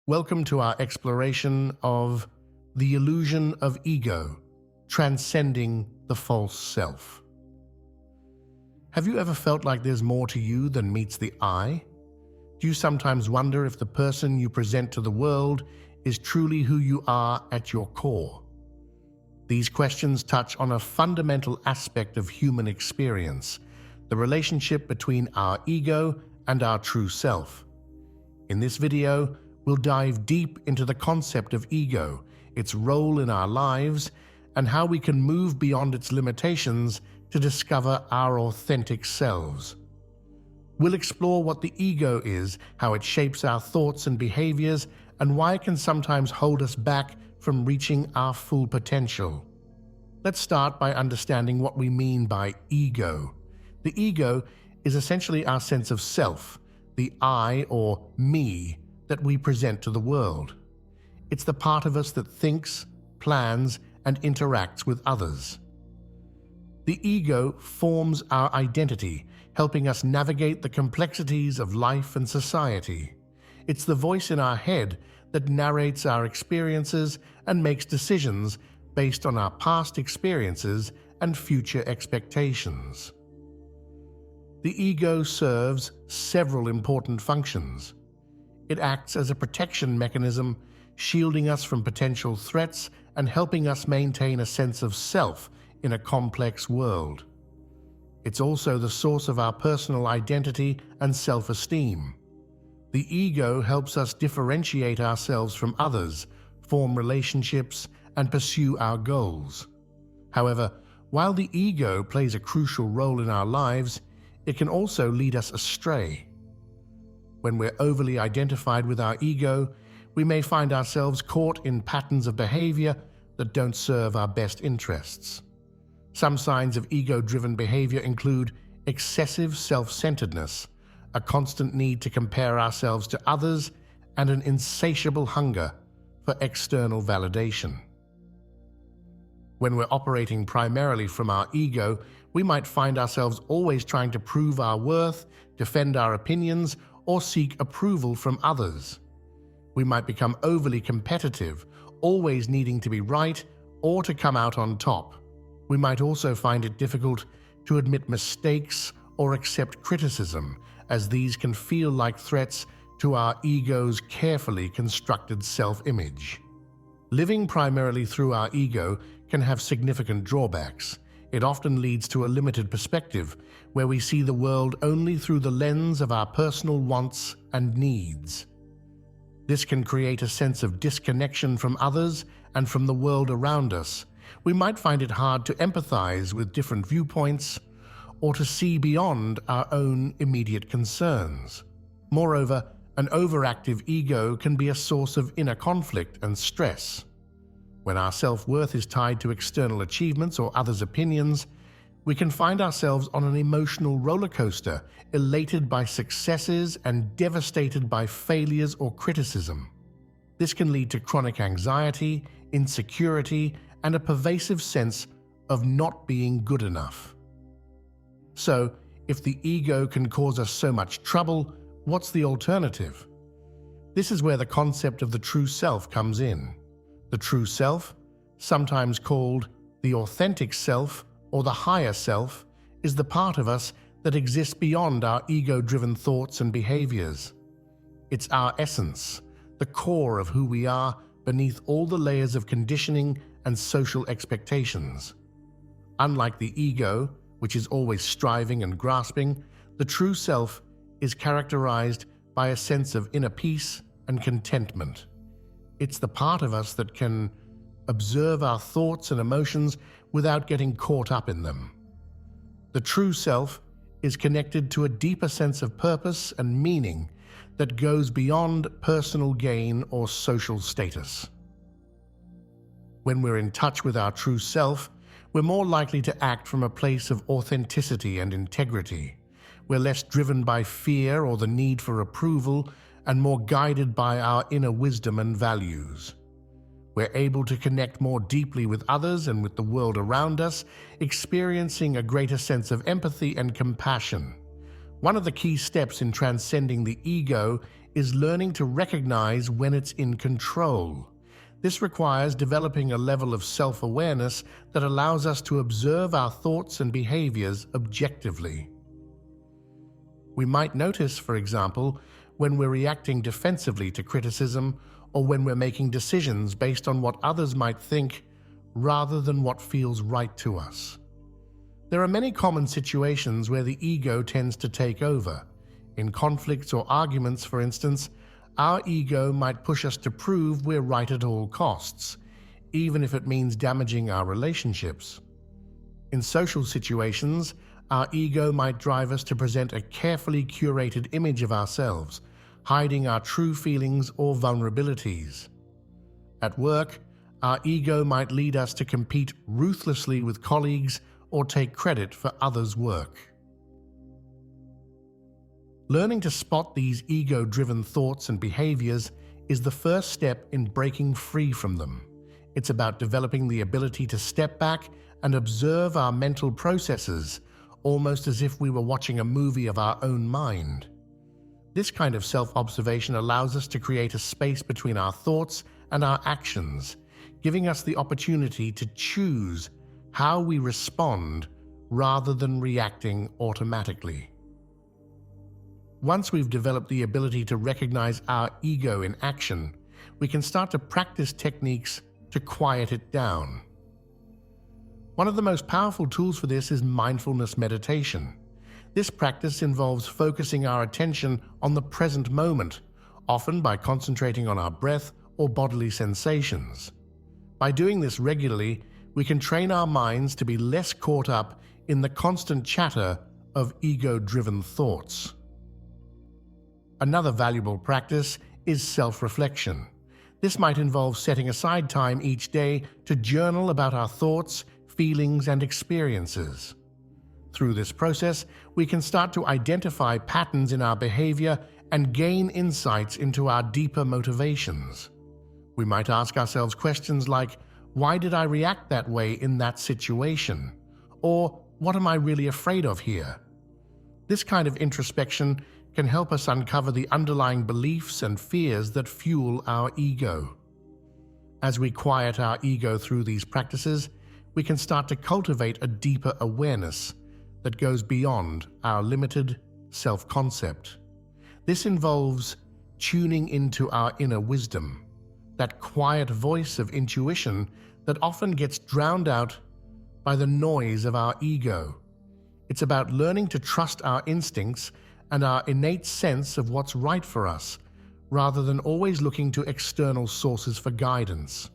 Welcome to our exploration of the illusion of ego, transcending the false self. Have you ever felt like there's more to you than meets the eye? Do you sometimes wonder if the person you present to the world is truly who you are at your core? These questions touch on a fundamental aspect of human experience, the relationship between our ego and our true self. In this video, we'll dive deep into the concept of ego, its role in our lives, and how we can move beyond its limitations to discover our authentic selves. We'll explore what the ego is, how it shapes our thoughts and behaviors, and why it can sometimes hold us back from reaching our full potential. Let's start by understanding what we mean by ego. The ego is essentially our sense of self, the I or me that we present to the world. It's the part of us that thinks, plans, and interacts with others. The ego forms our identity, helping us navigate the complexities of life and society. It's the voice in our head that narrates our experiences and makes decisions based on our past experiences and future expectations. The ego serves several important functions. It acts as a protection mechanism, shielding us from potential threats and helping us maintain a sense of self in a complex world. It's also the source of our personal identity and self-esteem. The ego helps us differentiate ourselves from others, form relationships, and pursue our goals. However, while the ego plays a crucial role in our lives, it can also lead us astray. When we're overly identified with our ego, we may find ourselves caught in patterns of behavior that don't serve our best interests. Some signs of ego-driven behavior include excessive self-centeredness, a constant need to compare ourselves to others, and an insatiable hunger for external validation. When we're operating primarily from our ego, we might find ourselves always trying to prove our worth, defend our opinions, or seek approval from others. We might become overly competitive, always needing to be right or to come out on top. We might also find it difficult to admit mistakes or accept criticism, as these can feel like threats to our ego's carefully constructed self-image. Living primarily through our ego can have significant drawbacks. It often leads to a limited perspective, where we see the world only through the lens of our personal wants and needs. This can create a sense of disconnection from others and from the world around us. We might find it hard to empathize with different viewpoints or to see beyond our own immediate concerns. Moreover, an overactive ego can be a source of inner conflict and stress. When our self-worth is tied to external achievements or others' opinions, we can find ourselves on an emotional roller coaster, elated by successes and devastated by failures or criticism. This can lead to chronic anxiety, insecurity, and a pervasive sense of not being good enough. So, if the ego can cause us so much trouble, what's the alternative? This is where the concept of the true self comes in. The true self, sometimes called the authentic self or the higher self, is the part of us that exists beyond our ego-driven thoughts and behaviors. It's our essence, the core of who we are beneath all the layers of conditioning and social expectations. Unlike the ego, which is always striving and grasping, the true self is characterized by a sense of inner peace and contentment. It's the part of us that can observe our thoughts and emotions without getting caught up in them. The true self is connected to a deeper sense of purpose and meaning that goes beyond personal gain or social status. When we're in touch with our true self, we're more likely to act from a place of authenticity and integrity. We're less driven by fear or the need for approval, and more guided by our inner wisdom and values. We're able to connect more deeply with others and with the world around us, experiencing a greater sense of empathy and compassion. One of the key steps in transcending the ego is learning to recognize when it's in control. This requires developing a level of self-awareness that allows us to observe our thoughts and behaviors objectively. We might notice, for example, when we're reacting defensively to criticism or when we're making decisions based on what others might think rather than what feels right to us. There are many common situations where the ego tends to take over. In conflicts or arguments, for instance, our ego might push us to prove we're right at all costs, even if it means damaging our relationships. In social situations, our ego might drive us to present a carefully curated image of ourselves, hiding our true feelings or vulnerabilities. At work, our ego might lead us to compete ruthlessly with colleagues or take credit for others' work. Learning to spot these ego-driven thoughts and behaviors is the first step in breaking free from them. It's about developing the ability to step back and observe our mental processes, almost as if we were watching a movie of our own mind. This kind of self-observation allows us to create a space between our thoughts and our actions, giving us the opportunity to choose how we respond rather than reacting automatically. Once we've developed the ability to recognize our ego in action, we can start to practice techniques to quiet it down. One of the most powerful tools for this is mindfulness meditation. This practice involves focusing our attention on the present moment, often by concentrating on our breath or bodily sensations. By doing this regularly, we can train our minds to be less caught up in the constant chatter of ego-driven thoughts. Another valuable practice is self-reflection. This might involve setting aside time each day to journal about our thoughts, feelings, and experiences. Through this process, we can start to identify patterns in our behavior and gain insights into our deeper motivations. We might ask ourselves questions like, why did I react that way in that situation? Or, what am I really afraid of here? This kind of introspection can help us uncover the underlying beliefs and fears that fuel our ego. As we quiet our ego through these practices, we can start to cultivate a deeper awareness that goes beyond our limited self-concept. This involves tuning into our inner wisdom, that quiet voice of intuition that often gets drowned out by the noise of our ego. It's about learning to trust our instincts and our innate sense of what's right for us, rather than always looking to external sources for guidance.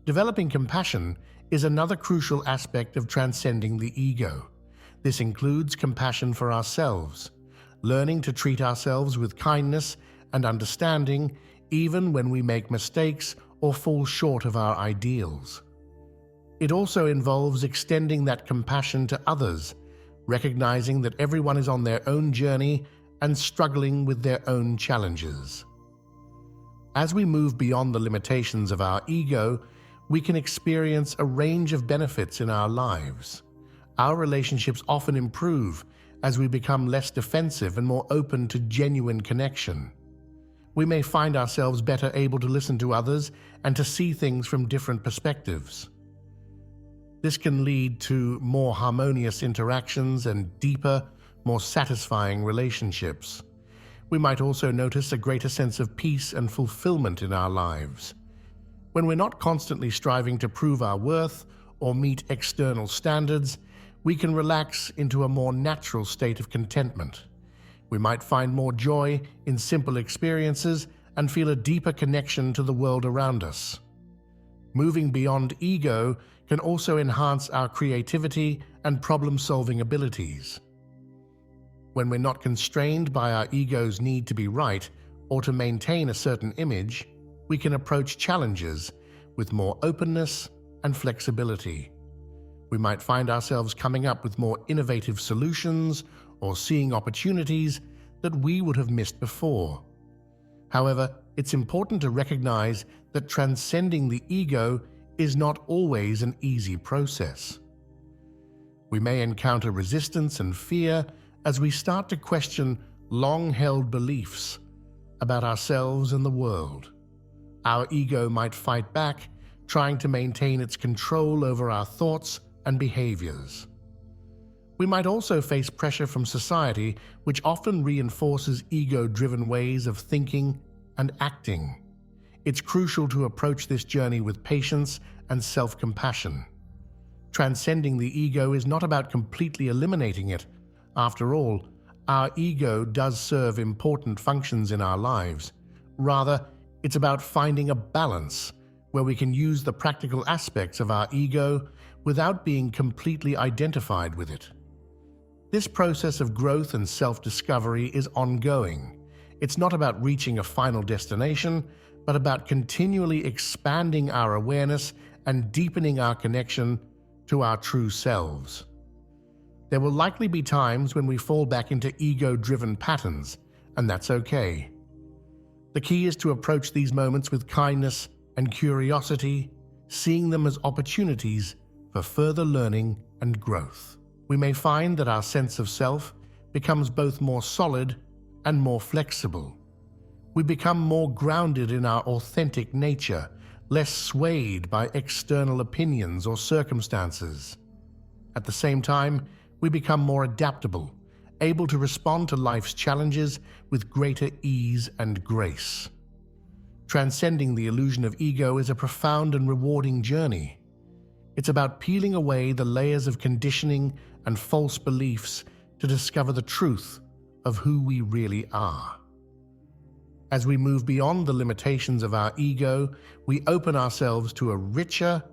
Developing compassion is another crucial aspect of transcending the ego. This includes compassion for ourselves, learning to treat ourselves with kindness and understanding even when we make mistakes or fall short of our ideals. It also involves extending that compassion to others, recognizing that everyone is on their own journey and struggling with their own challenges. As we move beyond the limitations of our ego, we can experience a range of benefits in our lives. Our relationships often improve as we become less defensive and more open to genuine connection. We may find ourselves better able to listen to others and to see things from different perspectives. This can lead to more harmonious interactions and deeper, more satisfying relationships. We might also notice a greater sense of peace and fulfillment in our lives. When we're not constantly striving to prove our worth or meet external standards, we can relax into a more natural state of contentment. We might find more joy in simple experiences and feel a deeper connection to the world around us. Moving beyond ego can also enhance our creativity and problem-solving abilities. When we're not constrained by our ego's need to be right or to maintain a certain image, we can approach challenges with more openness and flexibility. We might find ourselves coming up with more innovative solutions or seeing opportunities that we would have missed before. However, it's important to recognize that transcending the ego is not always an easy process. We may encounter resistance and fear as we start to question long-held beliefs, about ourselves and the world. Our ego might fight back, trying to maintain its control over our thoughts and behaviors. We might also face pressure from society, which often reinforces ego-driven ways of thinking and acting. It's crucial to approach this journey with patience and self-compassion. Transcending the ego is not about completely eliminating it. After all, our ego does serve important functions in our lives. Rather, it's about finding a balance where we can use the practical aspects of our ego without being completely identified with it. This process of growth and self-discovery is ongoing. It's not about reaching a final destination, but about continually expanding our awareness and deepening our connection to our true selves. There will likely be times when we fall back into ego-driven patterns, and that's okay. The key is to approach these moments with kindness and curiosity, seeing them as opportunities for further learning and growth. We may find that our sense of self becomes both more solid and more flexible. We become more grounded in our authentic nature, less swayed by external opinions or circumstances. At the same time, we become more adaptable, able to respond to life's challenges with greater ease and grace. Transcending the illusion of ego is a profound and rewarding journey. It's about peeling away the layers of conditioning and false beliefs to discover the truth of who we really are. As we move beyond the limitations of our ego, we open ourselves to a richer,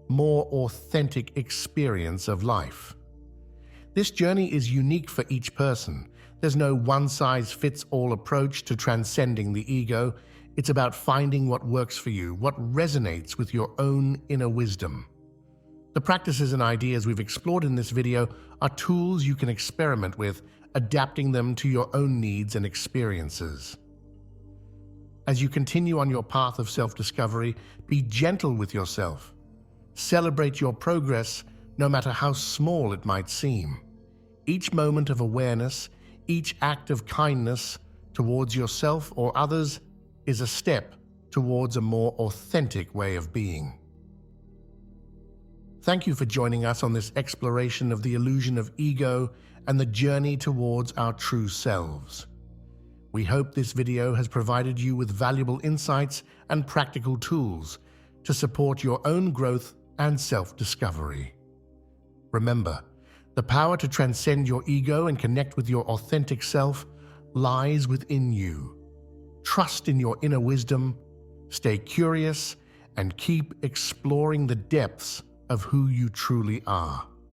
more authentic experience of life. This journey is unique for each person. There's no one-size-fits-all approach to transcending the ego. It's about finding what works for you, what resonates with your own inner wisdom. The practices and ideas we've explored in this video are tools you can experiment with, adapting them to your own needs and experiences. As you continue on your path of self-discovery, be gentle with yourself. Celebrate your progress, no matter how small it might seem. Each moment of awareness, each act of kindness towards yourself or others is a step towards a more authentic way of being. Thank you for joining us on this exploration of the illusion of ego and the journey towards our true selves. We hope this video has provided you with valuable insights and practical tools to support your own growth and self-discovery. Remember, the power to transcend your ego and connect with your authentic self lies within you. Trust in your inner wisdom, stay curious, and keep exploring the depths of who you truly are.